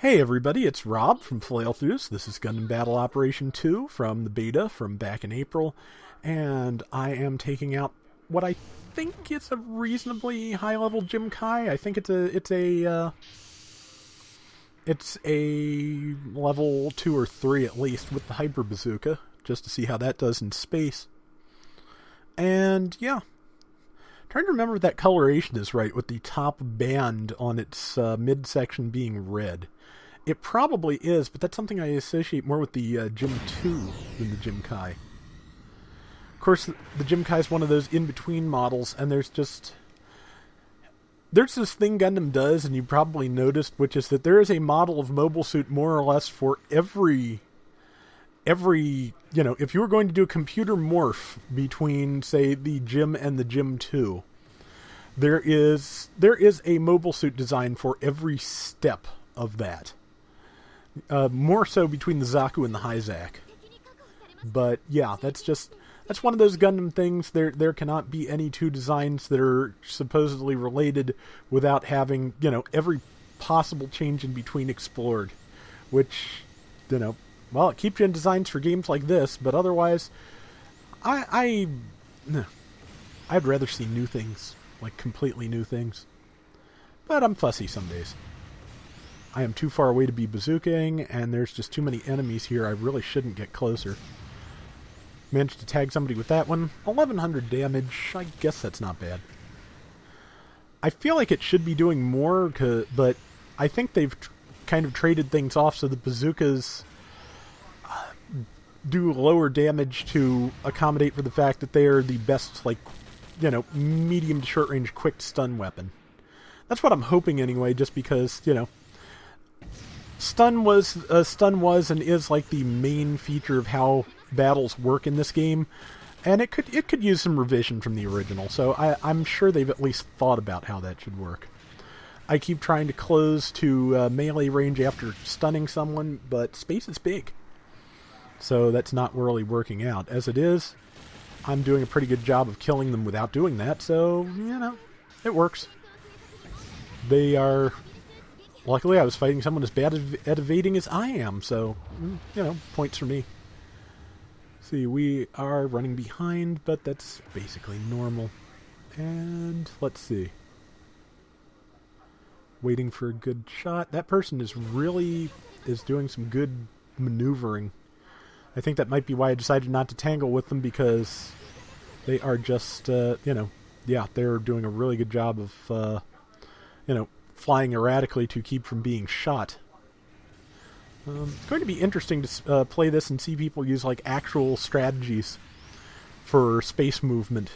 Hey everybody, it's Rob from Flailthroughs. This is Gundam Battle Operation 2 from the beta from back in April, and I am taking out what I think is a reasonably high-level Jim-Kai. I think it's a level 2 or 3 at least with the Hyper Bazooka, just to see how that does in space. And yeah, trying to remember if that coloration is right, with the top band on its midsection being red. It probably is, but that's something I associate more with the Gym 2 than the Gym Kai. Of course, the Gym Kai is one of those in-between models, and there's this thing Gundam does, and you probably noticed, which is that there is a model of mobile suit more or less for every, if you were going to do a computer morph between, say, the Gym and the Gym 2, there is a mobile suit design for every step of that. More so between the Zaku and the Hyzak. But yeah, that's one of those Gundam things. There cannot be any two designs that are supposedly related without having, every possible change in between explored. Which, well, it keeps you in designs for games like this, but otherwise, I'd rather see new things, like completely new things. But I'm fussy some days. I am too far away to be bazookaing, and there's just too many enemies here. I really shouldn't get closer. Managed to tag somebody with that one. 1100 damage. I guess that's not bad. I feel like it should be doing more, but I think they've kind of traded things off so the bazookas do lower damage to accommodate for the fact that they are the best, medium to short-range quick stun weapon. That's what I'm hoping anyway, just because, Stun was and is like the main feature of how battles work in this game, and it could use some revision from the original. So I'm sure they've at least thought about how that should work. I keep trying to close to melee range after stunning someone, but space is big, so that's not really working out. As it is, I'm doing a pretty good job of killing them without doing that, so it works. They are. Luckily, I was fighting someone as bad at evading as I am, so, points for me. See, we are running behind, but that's basically normal. And, let's see. Waiting for a good shot. That person is doing some good maneuvering. I think that might be why I decided not to tangle with them, because they are just, they're doing a really good job of, flying erratically to keep from being shot. It's going to be interesting to play this and see people use actual strategies for space movement.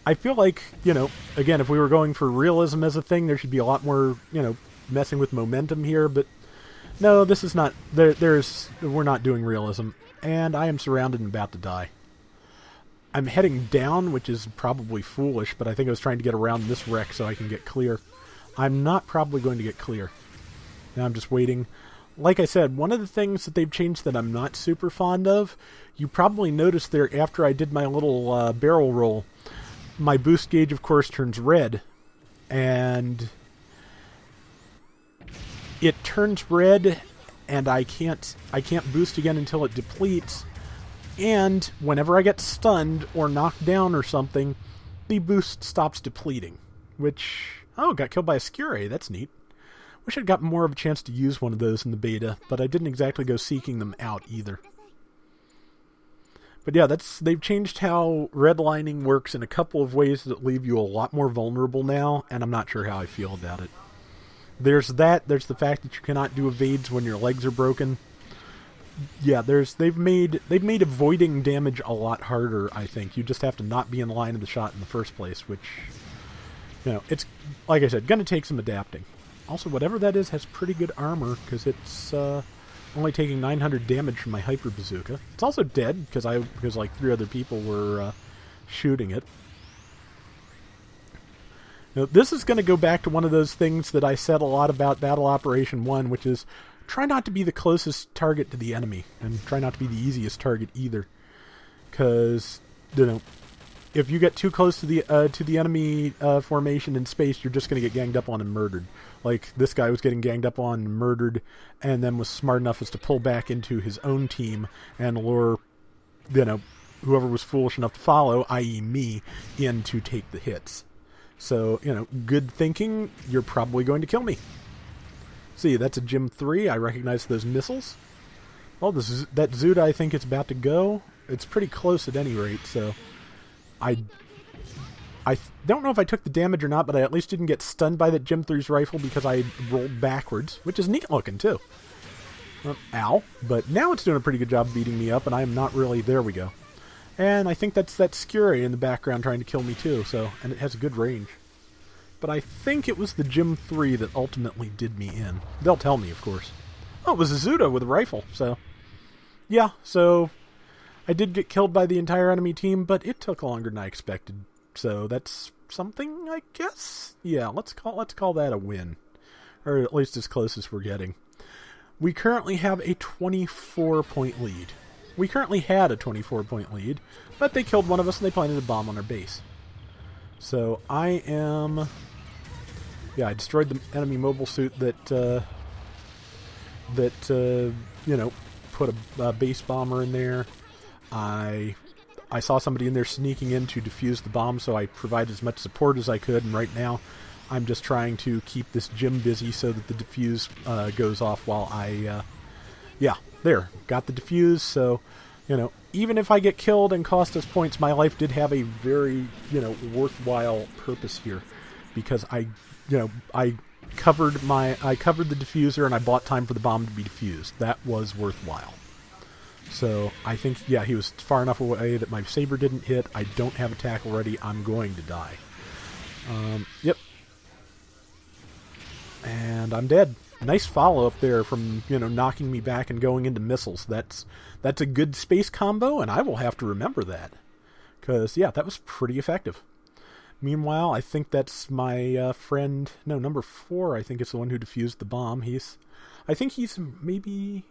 I feel like, again, if we were going for realism as a thing, there should be a lot more, messing with momentum here, but no, this is not, we're not doing realism, and I am surrounded and about to die. I'm heading down, which is probably foolish, but I think I was trying to get around this wreck so I can get clear. I'm not probably going to get clear. Now I'm just waiting. Like I said, one of the things that they've changed that I'm not super fond of, you probably noticed there after I did my little barrel roll, my boost gauge, of course, turns red. And it turns red, and I can't boost again until it depletes. And whenever I get stunned or knocked down or something, the boost stops depleting. Which, got killed by a Skure. That's neat. Wish I'd gotten more of a chance to use one of those in the beta, but I didn't exactly go seeking them out either. But yeah, they've changed how redlining works in a couple of ways that leave you a lot more vulnerable now, and I'm not sure how I feel about it. There's that. There's the fact that you cannot do evades when your legs are broken. Yeah, they've made avoiding damage a lot harder, I think. You just have to not be in the line of the shot in the first place, which, it's, like I said, going to take some adapting. Also, whatever that is has pretty good armor, because it's only taking 900 damage from my Hyper Bazooka. It's also dead, because 3 other people were shooting it. Now, this is going to go back to one of those things that I said a lot about Battle Operation 1, which is try not to be the closest target to the enemy, and try not to be the easiest target either. Because, if you get too close to the enemy formation in space, you're just going to get ganged up on and murdered. Like, this guy was getting ganged up on and murdered, and then was smart enough as to pull back into his own team and lure, whoever was foolish enough to follow, i.e. me, in to take the hits. So, good thinking, you're probably going to kill me. See, that's a Gym 3. I recognize those missiles. Well, that Zuda, I think it's about to go. It's pretty close at any rate, so I don't know if I took the damage or not, but I at least didn't get stunned by that Gym 3's rifle because I rolled backwards, which is neat looking, too. Ow. But now it's doing a pretty good job beating me up, and I'm not really... There we go. And I think that's that Scurry in the background trying to kill me, too, and it has a good range. But I think it was the Gym 3 that ultimately did me in. They'll tell me, of course. Oh, it was a Zuda with a rifle, so... Yeah, so... I did get killed by the entire enemy team, but it took longer than I expected. So that's something, I guess? Yeah, let's call that a win. Or at least as close as we're getting. We currently have a 24-point lead. We currently had a 24-point lead, but they killed one of us and they planted a bomb on our base. So I am... Yeah, I destroyed the enemy mobile suit that put a base bomber in there. I saw somebody in there sneaking in to defuse the bomb, so I provided as much support as I could, and right now I'm just trying to keep this Gym busy so that the defuse goes off while I... got the defuse, so, even if I get killed and cost us points, my life did have a very, worthwhile purpose here, because I covered the diffuser and I bought time for the bomb to be defused. That was worthwhile. So, I think, he was far enough away that my saber didn't hit. I don't have a tackle ready. I'm going to die. Yep. And I'm dead. Nice follow-up there from, knocking me back and going into missiles. That's a good space combo, and I will have to remember that. Because, that was pretty effective. Meanwhile, I think that's my friend... No, number 4, I think, is the one who defused the bomb. I think he's maybe...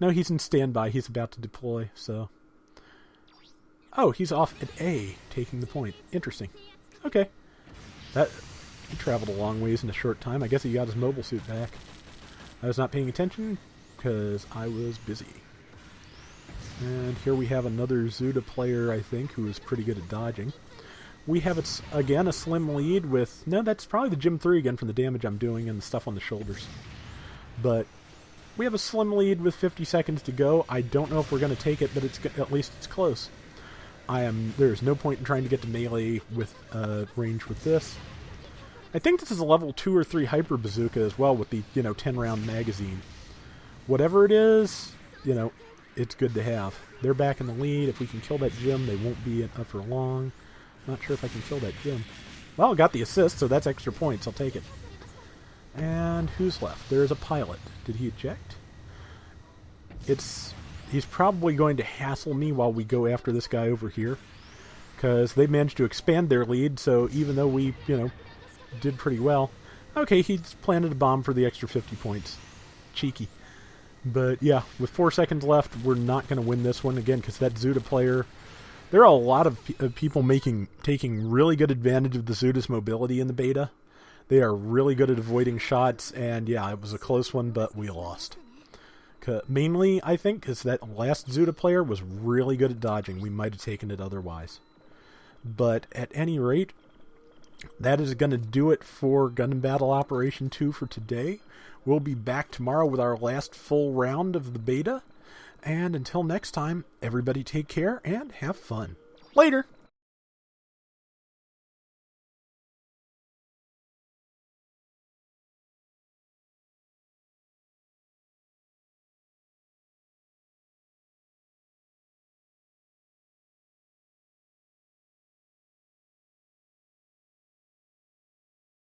No, he's in standby. He's about to deploy, so... Oh, he's off at A, taking the point. Interesting. Okay. He traveled a long ways in a short time. I guess he got his mobile suit back. I was not paying attention because I was busy. And here we have another Zuda player, I think, who is pretty good at dodging. We have, again, a slim lead with... No, that's probably the Gym 3 again from the damage I'm doing and the stuff on the shoulders. But... We have a slim lead with 50 seconds to go. I don't know if we're going to take it, but at least it's close. There's no point in trying to get to melee with range with this. I think this is a level 2 or 3 hyper bazooka as well with the 10-round magazine. Whatever it is, it's good to have. They're back in the lead. If we can kill that Gym, they won't be up for long. Not sure if I can kill that Gym. Well, I got the assist, so that's extra points. I'll take it. And who's left? There's a pilot. Did he eject? He's probably going to hassle me while we go after this guy over here. Because they managed to expand their lead, so even though we, did pretty well. Okay, he's planted a bomb for the extra 50 points. Cheeky. But yeah, with 4 seconds left, we're not going to win this one again, because that Zuda player... There are a lot of people taking really good advantage of the Zuda's mobility in the beta. They are really good at avoiding shots, and yeah, it was a close one, but we lost. Mainly, I think, because that last Zuda player was really good at dodging. We might have taken it otherwise. But at any rate, that is going to do it for Gundam Battle Operation 2 for today. We'll be back tomorrow with our last full round of the beta. And until next time, everybody take care and have fun. Later!